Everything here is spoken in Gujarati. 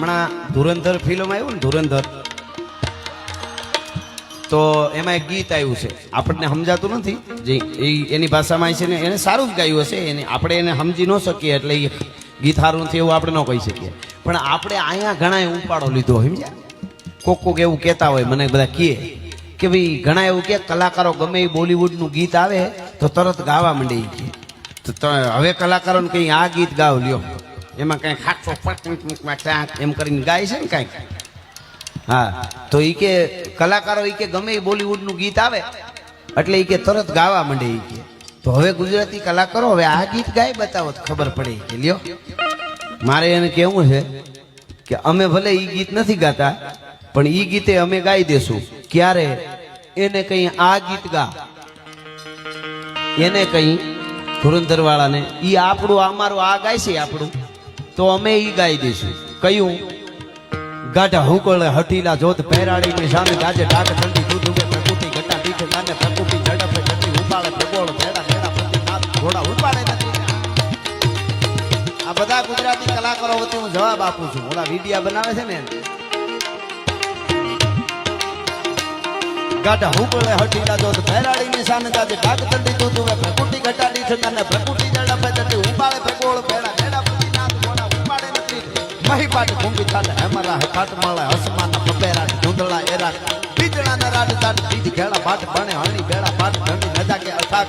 હમણાં ધુરંધર ફિલ્મ આવ્યું ને ધુરંધર, તો એમાં એક ગીત આવ્યું છે, આપણને સમજાતું નથી જે એની ભાષામાં છે ને, એને સારું જ ગાયું હશે, એને આપણે એને સમજી ન શકીએ એટલે એ ગીત સારું નથી એવું આપણે ન કહી શકીએ, પણ આપણે અહીંયા ઘણા ઉપાડો લીધો સમજ્યા. કોક એવું કહેતા હોય, મને બધા કહે કે ભાઈ ઘણા એવું કે કલાકારો ગમે એ બોલિવૂડનું ગીત આવે તો તરત ગાવા માંડે તો હવે કલાકારોને કંઈ આ ગીત ગાવ લ્યો, એમાં કઈ ખાટો એમ કરીને ગાય છે ને કાંઈક. હા, તો એ કે કલાકારો એ કે ગમે એ બોલિવૂડનું ગીત આવે એટલે એ કે તરત ગાવા માંડે એ કે. તો હવે ગુજરાતી કલાકારો હવે આ ગીત ગાય બતાવો તો ખબર પડે કે લ્યો. મારે એને કહેવું છે કે અમે ભલે એ ગીત નથી ગાતા પણ એ ગીતે અમે ગાઈ દેશું. ક્યારે? એને કઈ આ ગીત ગા, એને કઈ ધુરંધર વાળાને ઈ આપણું અમારું આ ગાય છે આપણું, તો અમે ઈ ગાઈ દઈશું. કયું? ગાઢા હુકળ હઠીલા જોત પહેરાડી ની સામે ગાજે ડાક ઠંડી દૂધ ઉગે પ્રકૃતિ ઘટા દીઠ નાને પ્રકૃતિ ઝડપે ઘટી ઉપાડે પ્રગોળ ભેડા ભેડા પ્રતિ નાથ ઘોડા ઉપાડે નથી. આ બધા ગુજરાતી કલાકારો વચ્ચે હું જવાબ આપું છું. ઓલા વિડિયા બનાવે છે ને, ગાઢા હુકળે હઠીલા જોત પહેરાડી ની સામે ગાજે ડાક ઠંડી દૂધ ઉગે પ્રકૃતિ ઘટા દીઠ નાને પ્રકૃતિ ઝડપે ઘટી ઉપાડે પ્રગોળ ભેડા ભેડા પ્રતિ નાથ ઘોડા ઉપાડે નથી. મહી પાટ ઘૂંગી થાટ હેમરા કાટ માળે હસમાના પપેરા ધૂંધળા એરા બીજણા ના રાડ તાટ બીજ ઘેડા પાટ બણે હણી બેડા પાટ ઘણી નજા કે અથાક